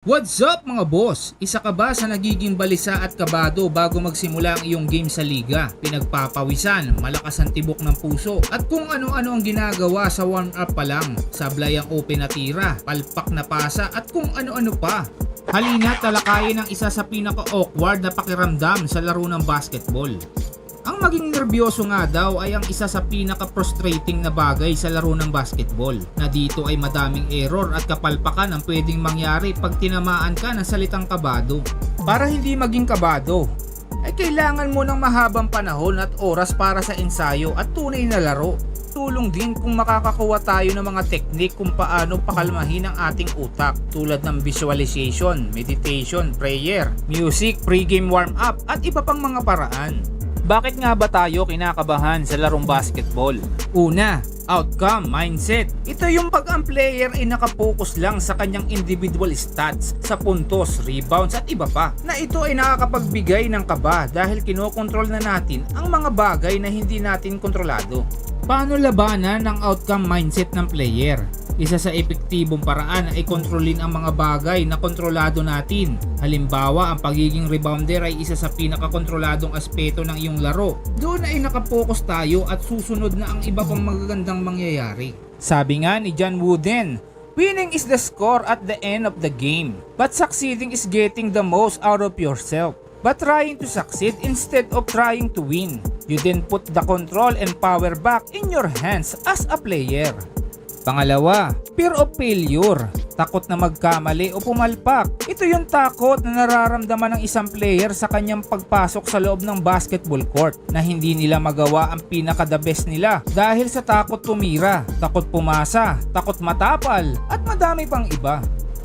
What's up mga boss? Isa ka ba sa nagiging balisa at kabado bago magsimula ang iyong game sa liga? Pinagpapawisan, malakas ang tibok ng puso at kung ano-ano ang ginagawa sa warm-up pa lang, sablay ang open na tira, palpak na pasa at kung ano-ano pa. Halina talakayin ang isa sa pinaka-awkward na pakiramdam sa laro ng basketball. Ang maging nerbiyoso nga daw ay ang isa sa pinaka-frustrating na bagay sa laro ng basketball, na dito ay madaming error at kapalpakan ang pwedeng mangyari pag tinamaan ka ng salitang kabado. Para hindi maging kabado, ay kailangan mo ng mahabang panahon at oras para sa ensayo at tunay na laro. Tulong din kung makakakuha tayo ng mga teknik kung paano pakalmahin ang ating utak, tulad ng visualization, meditation, prayer, music, pre-game warm-up at iba pang mga paraan. Bakit nga ba tayo kinakabahan sa larong basketball? Una, outcome mindset. Ito yung pag ang player ay nakapokus lang sa kanyang individual stats, sa puntos, rebounds at iba pa, na ito ay nakakapagbigay ng kaba dahil kinokontrol na natin ang mga bagay na hindi natin kontrolado. Paano labanan ang outcome mindset ng player? Isa sa epektibong paraan ay kontrolin ang mga bagay na kontrolado natin. Halimbawa, ang pagiging rebounder ay isa sa pinakakontroladong aspeto ng iyong laro. Doon ay nakapokus tayo at susunod na ang iba pang magagandang mangyayari. Sabi nga ni John Wooden, winning is the score at the end of the game, but succeeding is getting the most out of yourself. But trying to succeed instead of trying to win. You then put the control and power back in your hands as a player. Pangalawa, fear of failure. Takot na magkamali o pumalpak. Ito yung takot na nararamdaman ng isang player sa kanyang pagpasok sa loob ng basketball court, na hindi nila magawa ang pinaka-the best nila dahil sa takot tumira, takot pumasa, takot matapal at madami pang iba.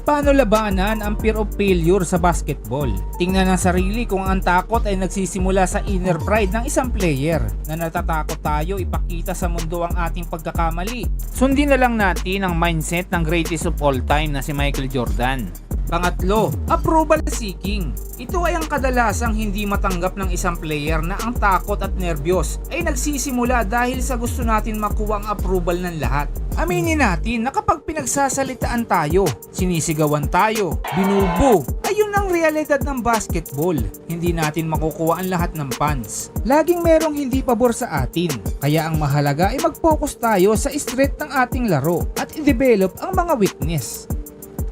Paano labanan ang fear of failure sa basketball? Tingnan ang sarili kung ang takot ay nagsisimula sa inner pride ng isang player, na natatakot tayo ipakita sa mundo ang ating pagkakamali. Sundin na lang natin ang mindset ng greatest of all time na si Michael Jordan. Pangatlo, approval seeking. Ito ay ang kadalasang hindi matanggap ng isang player, na ang takot at nerbiyos ay nagsisimula dahil sa gusto natin makuha ang approval ng lahat. Aminin natin na kapag pinagsasalitaan tayo, sinisigawan tayo, binubo, ayun ang realidad ng basketball. Hindi natin makukuha ang lahat ng fans. Laging merong hindi pabor sa atin. Kaya ang mahalaga ay mag-focus tayo sa strength ng ating laro at i-develop ang mga weakness.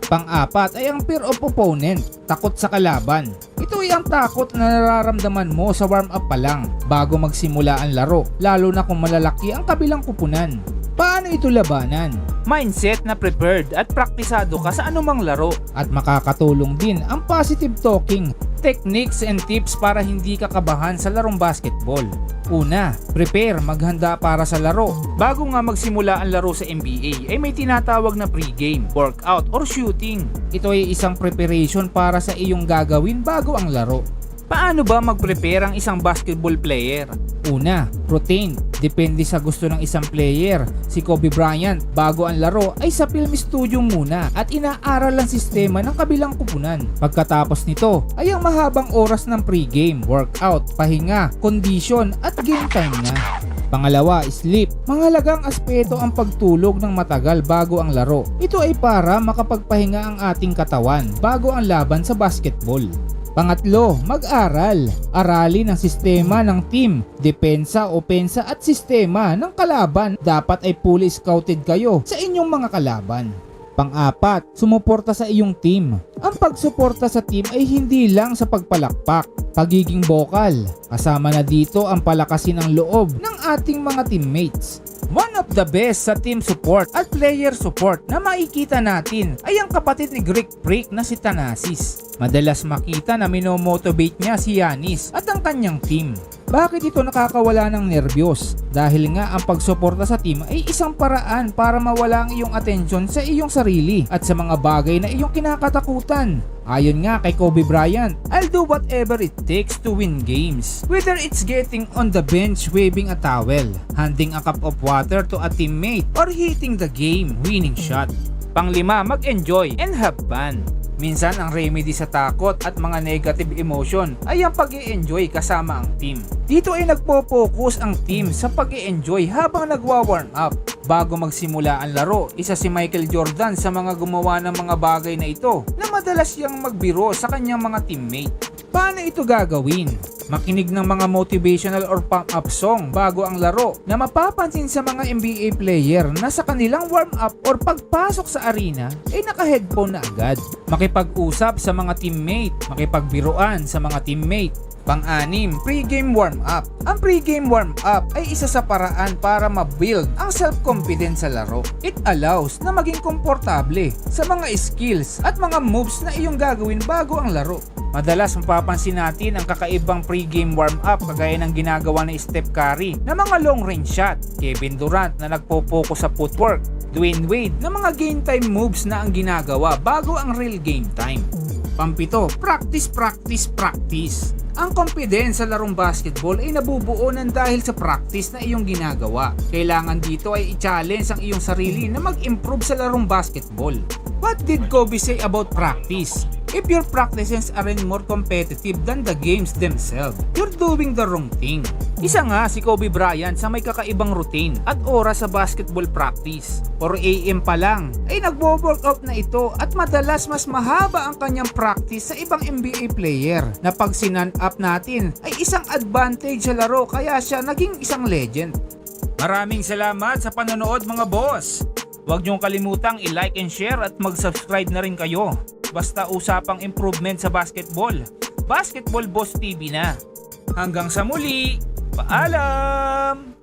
Pang-apat ay ang fear of opponent, takot sa kalaban. Ito ay ang takot na nararamdaman mo sa warm-up pa lang bago magsimula ang laro, lalo na kung malalaki ang kabilang kupunan. Paano ito labanan? Mindset na prepared at praktisado ka sa anumang laro. At makakatulong din ang positive talking, techniques and tips para hindi ka kabahan sa larong basketball. Una, prepare, maghanda para sa laro. Bago nga magsimula ang laro sa NBA ay may tinatawag na pre-game, workout or shooting. Ito ay isang preparation para sa iyong gagawin bago ang laro. Paano ba mag-prepare ang isang basketball player? Una, routine. Depende sa gusto ng isang player. Si Kobe Bryant, bago ang laro ay sa film studio muna at inaaral ang sistema ng kabilang kupunan. Pagkatapos nito ay ang mahabang oras ng pre-game, workout, pahinga, condition at game time na. Pangalawa, sleep. Mahalagang aspeto ang pagtulog ng matagal bago ang laro. Ito ay para makapagpahinga ang ating katawan bago ang laban sa basketball. Pangatlo, mag-aral. Aralin ang sistema ng team, depensa, opensa at sistema ng kalaban. Dapat ay fully scouted kayo sa inyong mga kalaban. Pang-apat, sumuporta sa iyong team. Ang pagsuporta sa team ay hindi lang sa pagpalakpak, pagiging vocal. Kasama na dito ang palakasin ang loob ng ating mga teammates. One of the best sa team support at player support na makikita natin ay ang kapatid ni Greek Freak na si Thanasis. Madalas makita na minomotivate niya si Giannis at ang kanyang team. Bakit ito nakakawala ng nerbiyos? Dahil nga ang pagsuporta sa team ay isang paraan para mawala ang iyong atensyon sa iyong sarili at sa mga bagay na iyong kinakatakutan. Ayon nga kay Kobe Bryant, I'll do whatever it takes to win games. Whether it's getting on the bench waving a towel, handing a cup of water to a teammate, or hitting the game-winning shot. Panglima, mag-enjoy and have fun. Minsan ang remedy sa takot at mga negative emotion ay ang pag-i-enjoy kasama ang team. Dito ay nagpo-focus ang team sa pag-i-enjoy habang nagwa-warm up. Bago magsimula ang laro, isa si Michael Jordan sa mga gumawa ng mga bagay na ito na madalas madalas siyang magbiro sa kanyang mga teammate. Paano ito gagawin? Makinig ng mga motivational or pump-up song bago ang laro na mapapansin sa mga NBA player na sa kanilang warm-up or pagpasok sa arena ay naka-headphone na agad. Makipag-usap sa mga teammate, makipagbiruan sa mga teammate. Pang-anim, pre-game warm-up. Ang pre-game warm-up ay isa sa paraan para ma-build ang self-confidence sa laro. It allows na maging komportable sa mga skills at mga moves na iyong gagawin bago ang laro. Madalas mapapansin natin ang kakaibang pre-game warm-up kagaya ng ginagawa ni Steph Curry na mga long-range shot, Kevin Durant na nagpo-focus sa footwork, Dwayne Wade na mga game time moves na ang ginagawa bago ang real game time. Pampito, practice, practice, practice. Ang confidence sa larong basketball ay nabubuo ng dahil sa practice na iyong ginagawa. Kailangan dito ay i-challenge ang iyong sarili na mag-improve sa larong basketball. What did Kobe say about practice? If your practices aren't more competitive than the games themselves, you're doing the wrong thing. Isa nga si Kobe Bryant sa may kakaibang routine at oras sa basketball practice. 4 AM pa lang ay nagwo-workout na ito at madalas mas mahaba ang kanyang practice sa ibang NBA player na pag sinan-up natin ay isang advantage sa laro kaya siya naging isang legend. Maraming salamat sa panonood mga boss. Huwag niyong kalimutang i-like and share at mag-subscribe na rin kayo. Basta usapang improvement sa basketball. Basketball Boss TV na. Hanggang sa muli, paalam!